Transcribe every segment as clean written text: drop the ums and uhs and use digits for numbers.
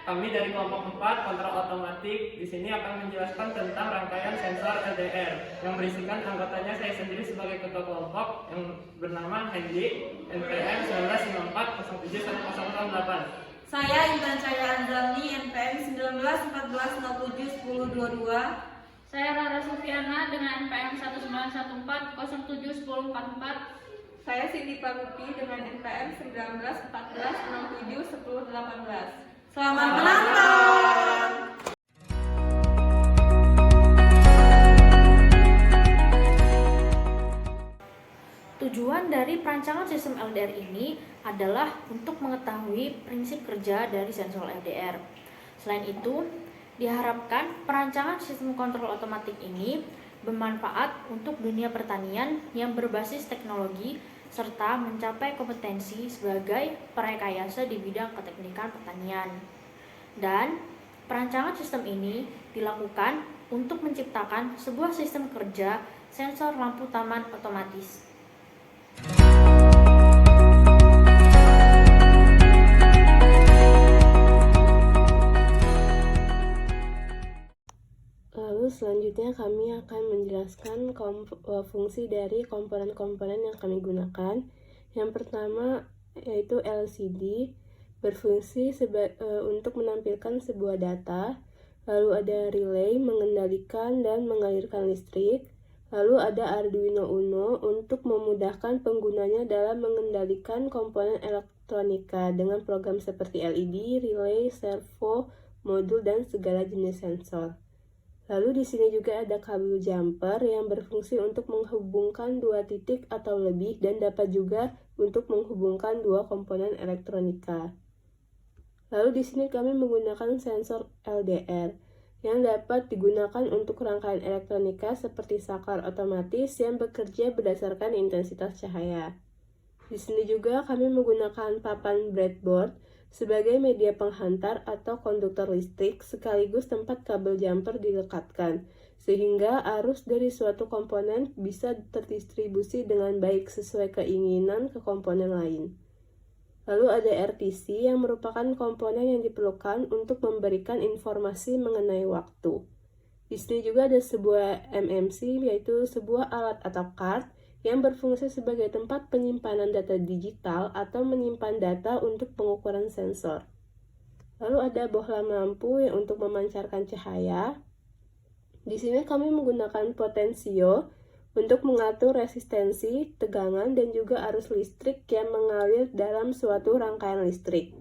Kami dari kelompok 4 kontrol otomatik di sini akan menjelaskan tentang rangkaian sensor LDR yang berisikan anggotanya saya sendiri sebagai ketua kelompok yang bernama Hendy NPM 1994071008. Saya Intan Cahaya Anzalni NPM 1914071022. Saya Rara Sufiana dengan NPM 1914071044. Saya Cindy Paruti dengan NPM 1914671018. Selamat menonton. Tujuan dari perancangan sistem LDR ini adalah untuk mengetahui prinsip kerja dari sensor LDR. Selain itu, diharapkan perancangan sistem kontrol otomatik ini bermanfaat untuk dunia pertanian yang berbasis teknologi serta mencapai kompetensi sebagai perekayasa di bidang keteknikan pertanian. Dan perancangan sistem ini dilakukan untuk menciptakan sebuah sistem kerja sensor lampu taman otomatis. Lalu selanjutnya kami akan menjelaskan fungsi dari komponen-komponen yang kami gunakan. Yang pertama yaitu LCD, berfungsi untuk menampilkan sebuah data. Lalu ada relay, mengendalikan dan mengalirkan listrik. Lalu ada Arduino Uno untuk memudahkan penggunanya dalam mengendalikan komponen elektronika dengan program seperti LED, relay, servo, modul, dan segala jenis sensor. Lalu di sini juga ada kabel jumper yang berfungsi untuk menghubungkan dua titik atau lebih dan dapat juga untuk menghubungkan dua komponen elektronika. Lalu di sini kami menggunakan sensor LDR yang dapat digunakan untuk rangkaian elektronika seperti saklar otomatis yang bekerja berdasarkan intensitas cahaya. Di sini juga kami menggunakan papan breadboard sebagai media penghantar atau konduktor listrik sekaligus tempat kabel jumper dilekatkan, sehingga arus dari suatu komponen bisa terdistribusi dengan baik sesuai keinginan ke komponen lain. Lalu ada RTC yang merupakan komponen yang diperlukan untuk memberikan informasi mengenai waktu. Di sini juga ada sebuah MMC, yaitu sebuah alat atau card yang berfungsi sebagai tempat penyimpanan data digital atau menyimpan data untuk pengukuran sensor. Lalu ada bohlam lampu yang untuk memancarkan cahaya. Di sini kami menggunakan potensio untuk mengatur resistensi, tegangan, dan juga arus listrik yang mengalir dalam suatu rangkaian listrik.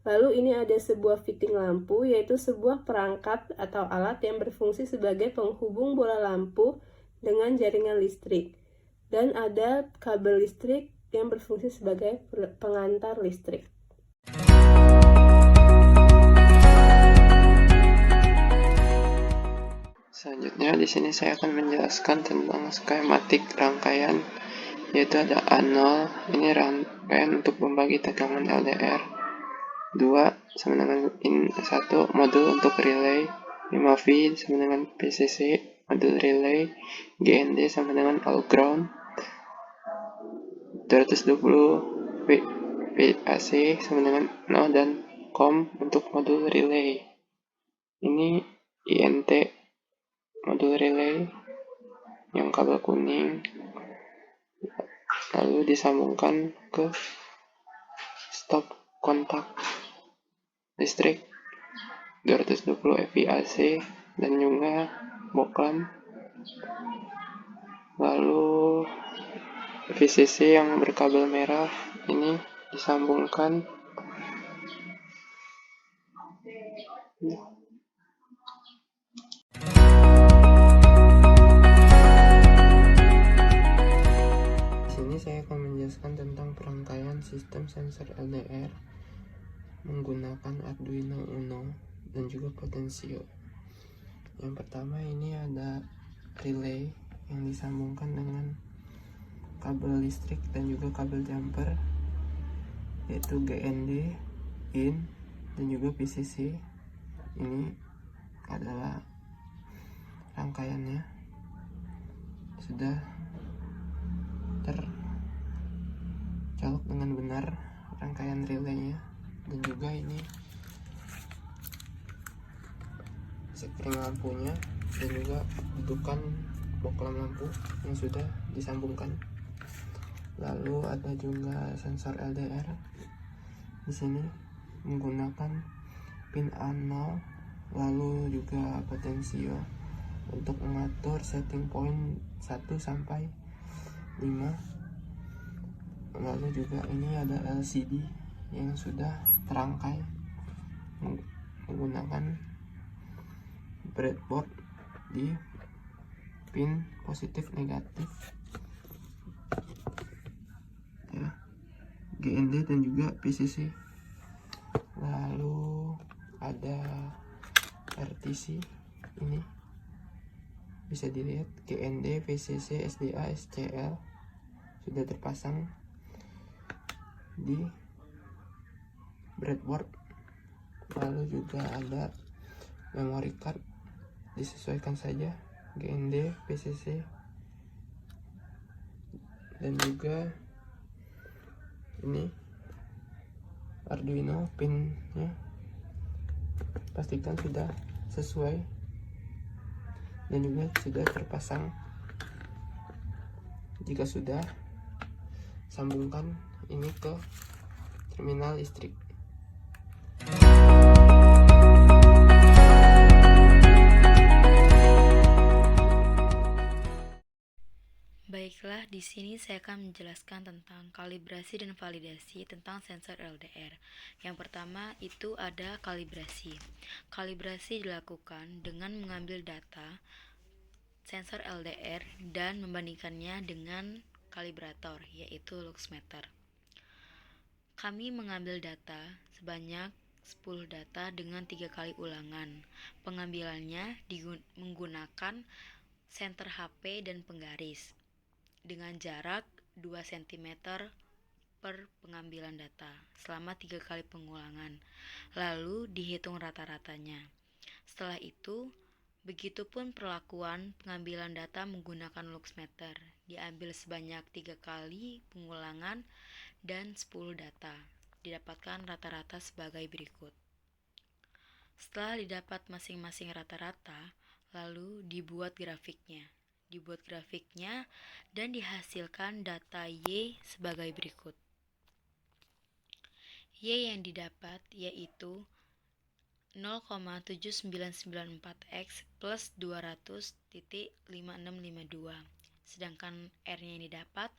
Lalu ini ada sebuah fitting lampu, yaitu sebuah perangkat atau alat yang berfungsi sebagai penghubung bola lampu dengan jaringan listrik. Dan ada kabel listrik yang berfungsi sebagai pengantar listrik. Selanjutnya di sini saya akan menjelaskan tentang skematik rangkaian, yaitu ada A0, ini rangkaian untuk membagi tegangan LDR. 2 sama dengan 1 modul untuk relay, 5V sama dengan PCC modul relay, GND sama dengan all ground, 220 VAC sama dengan 0 dan COM untuk modul relay. Ini INT modul relay yang kabel kuning, lalu disambungkan ke stop kontak listrik 220 VAC dan juga boklam. Lalu VCC yang berkabel merah ini disambungkan Di sini saya akan menjelaskan tentang perangkaian sistem sensor LDR menggunakan Arduino Uno dan juga potensio. Yang pertama ini ada relay yang disambungkan dengan kabel listrik dan juga kabel jumper, yaitu GND, in, dan juga PCC. Ini adalah rangkaiannya, sudah tercolok dengan benar rangkaian relaynya, dan juga ini sekring lampunya dan juga dudukan boklem lampu yang sudah disambungkan. Lalu ada juga sensor LDR. Di sini menggunakan pin A0, lalu juga potensio untuk mengatur setting point 1 sampai 5. Lalu juga ini ada LCD yang sudah terangkai menggunakan breadboard di pin positif negatif ya, GND dan juga PCC. Lalu ada RTC, ini bisa dilihat GND, PCC, SDA, SCL sudah terpasang di breadboard. Lalu juga ada memory card, disesuaikan saja GND, PCC, dan juga ini Arduino pinnya pastikan sudah sesuai dan juga sudah terpasang. Jika sudah, sambungkan ini ke terminal listrik. Baiklah, di sini saya akan menjelaskan tentang kalibrasi dan validasi tentang sensor LDR. Yang pertama itu ada kalibrasi. Kalibrasi dilakukan dengan mengambil data sensor LDR dan membandingkannya dengan kalibrator, yaitu luxmeter. Kami mengambil data sebanyak 10 data dengan 3 kali ulangan. Pengambilannya menggunakan senter HP dan penggaris dengan jarak 2 cm per pengambilan data selama 3 kali pengulangan, lalu dihitung rata-ratanya. Setelah itu, begitupun perlakuan pengambilan data menggunakan luxmeter, diambil sebanyak 3 kali pengulangan dan 10 data, didapatkan rata-rata sebagai berikut. Setelah didapat masing-masing rata-rata, lalu dibuat grafiknya dan dihasilkan data Y sebagai berikut. Y yang didapat yaitu 0,7994x plus 200.5652, sedangkan R-nya yang didapat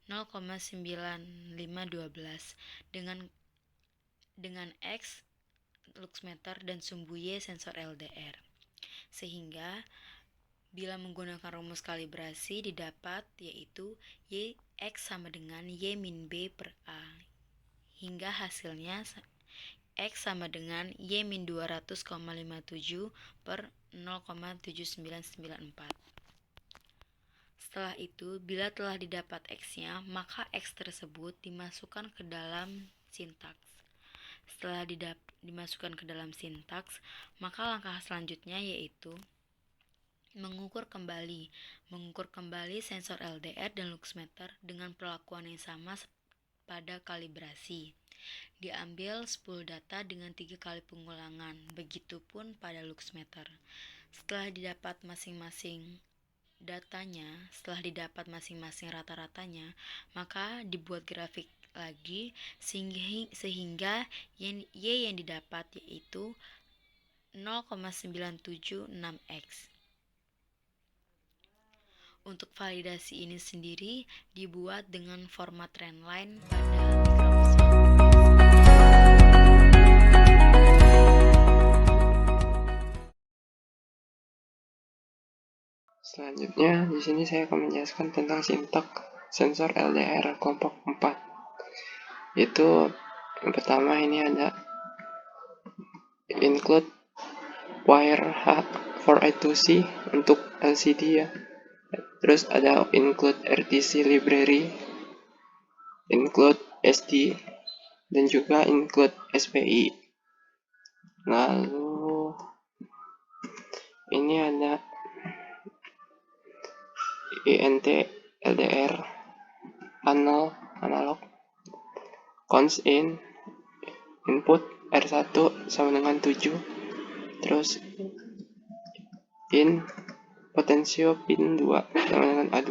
0,9512 dengan X luxmeter dan sumbu Y sensor LDR. Sehingga bila menggunakan rumus kalibrasi didapat yaitu Y X sama dengan Y min B per A, hingga hasilnya X sama dengan Y min 200,57 per 0,7994. Setelah itu, bila telah didapat X-nya, maka X tersebut dimasukkan ke dalam sintaks. Setelah dimasukkan ke dalam sintaks, maka langkah selanjutnya yaitu mengukur kembali sensor LDR dan luxmeter dengan perlakuan yang sama pada kalibrasi. Diambil 10 data dengan 3 kali pengulangan, begitupun pada luxmeter. Setelah didapat masing-masing rata-ratanya, maka dibuat grafik lagi sehingga Y yang didapat yaitu 0,976x. Untuk validasi ini sendiri dibuat dengan format trendline pada Microsoft. Selanjutnya, di sini saya akan menjelaskan tentang sintaks sensor LDR kelompok 4. Itu yang pertama ini ada include wire H4i2C untuk LCD ya. Terus ada include RTC library, include SD, dan juga include SPI. Lalu ini ada INT LDR analog cons input R1 sama dengan 7. Terus in potensio pin 2 sama dengan A2.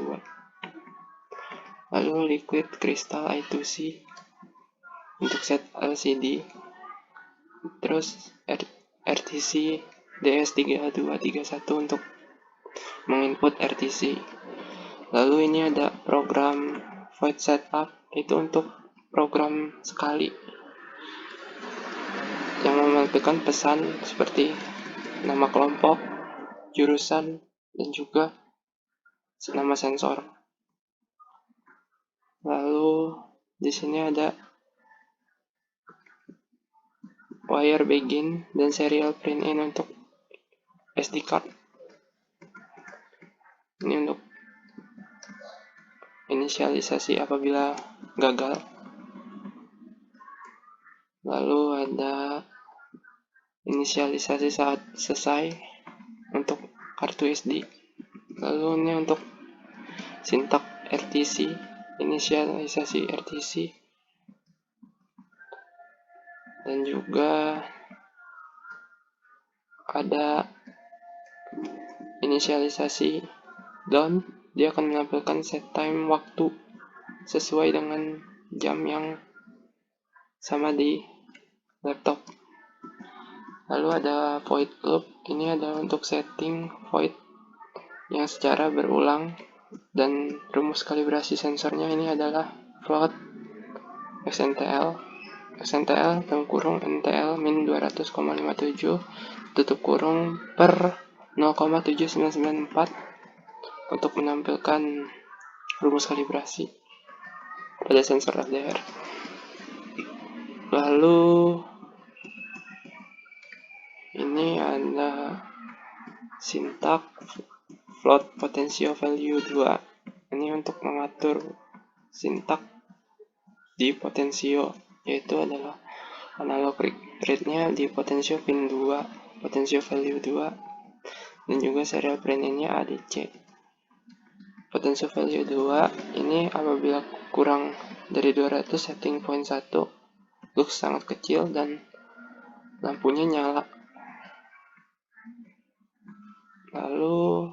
Lalu liquid crystal I2C untuk set LCD, terus RTC DS3231 untuk menginput RTC. Lalu ini ada program void setup, itu untuk program sekali yang menampilkan pesan seperti nama kelompok, jurusan, dan juga nama sensor. Lalu di sini ada wire begin dan serial print in untuk SD card. Ini untuk inisialisasi apabila gagal. Lalu ada inisialisasi saat selesai untuk kartu SD. Lalu ini untuk sintak RTC, inisialisasi RTC, dan juga ada inisialisasi down. Dia akan menampilkan set time waktu sesuai dengan jam yang sama di laptop. Lalu ada void loop, ini ada untuk setting void yang secara berulang, dan rumus kalibrasi sensornya ini adalah float XNTL dalam kurung NTL min 200,57 tutup kurung per 0,7994 untuk menampilkan rumus kalibrasi pada sensor LDR. Lalu ini ada sintak float potential value 2. Ini untuk mengatur sintak di potensio, yaitu adalah analog rate-nya di potensio pin 2, potential value 2, dan juga serial print-nya ADC. Potential value 2 ini apabila kurang dari 200 setting point 1, lux sangat kecil dan lampunya nyala. Lalu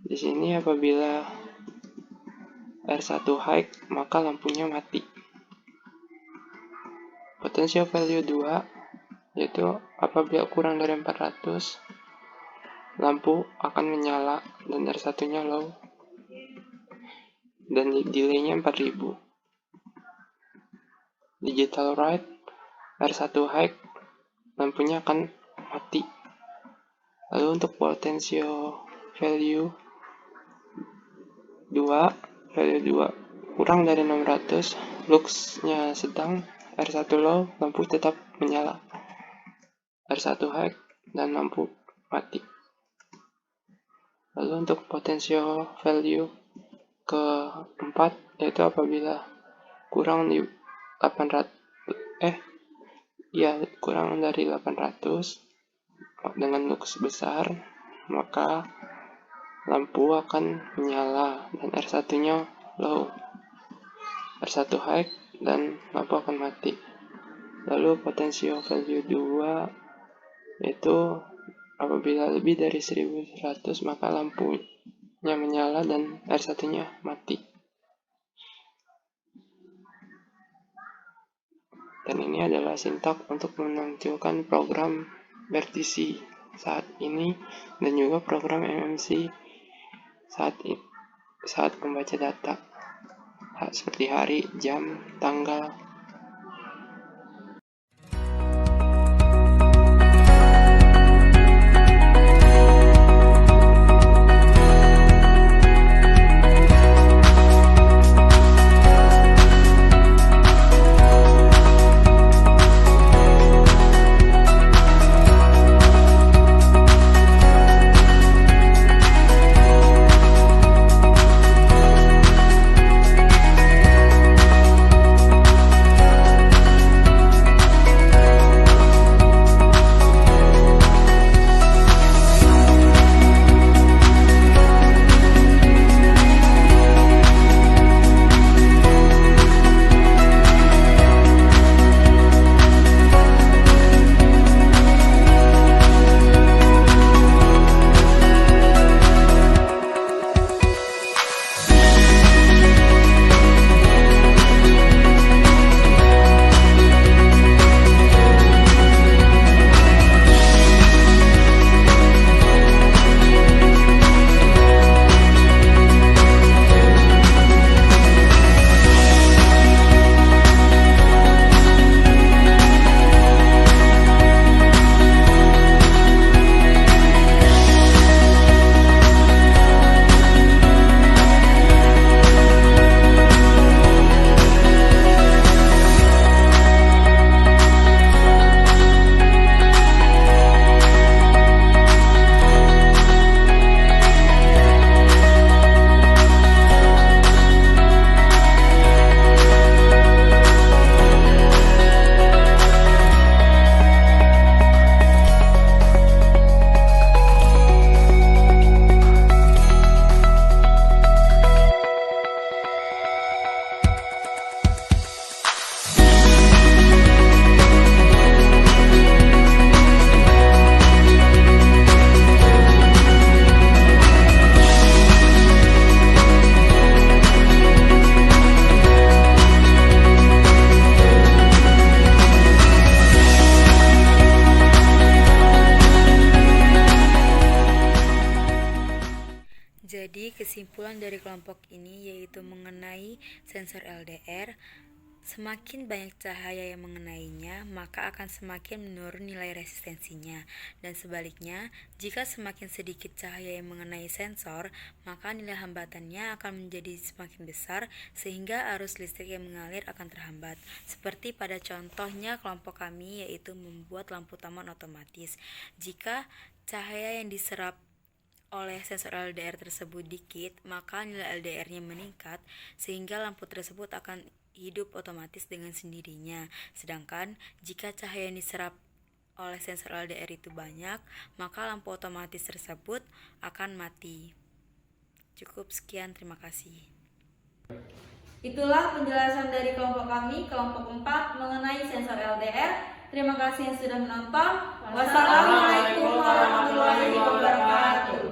di sini apabila R1 high maka lampunya mati. Potential value 2 yaitu apabila kurang dari 400 lampu akan menyala dan R1-nya low dan delay-nya 4000. Digital write R1 high lampunya akan mati. Lalu untuk potential value 2 kurang dari 600, lux-nya sedang, R1 low, lampu tetap menyala. R1 high dan lampu mati. Lalu untuk potential value keempat yaitu apabila kurang di 800 kurang dari 800 dengan lux besar, maka lampu akan menyala dan R1-nya low, R1 high dan lampu akan mati. Lalu potential value 2 yaitu apabila lebih dari 1100 maka lampunya menyala dan R1-nya mati. Dan ini adalah sintak untuk menampilkan program RTC saat ini dan juga program MMC saat membaca data seperti hari, jam, tanggal, dari kelompok ini yaitu mengenai sensor LDR. Semakin banyak cahaya yang mengenainya, maka akan semakin menurun nilai resistensinya. Dan sebaliknya, jika semakin sedikit cahaya yang mengenai sensor, maka nilai hambatannya akan menjadi semakin besar sehingga arus listrik yang mengalir akan terhambat. Seperti pada contohnya kelompok kami yaitu membuat lampu taman otomatis. Jika cahaya yang diserap oleh sensor LDR tersebut dikit, maka nilai LDR-nya meningkat sehingga lampu tersebut akan hidup otomatis dengan sendirinya. Sedangkan jika cahaya yang diserap oleh sensor LDR itu banyak, maka lampu otomatis tersebut akan mati. Cukup sekian, terima kasih. Itulah penjelasan dari kelompok kami, kelompok 4 mengenai sensor LDR. Terima kasih yang sudah menonton. Wassalamualaikum warahmatullahi wabarakatuh.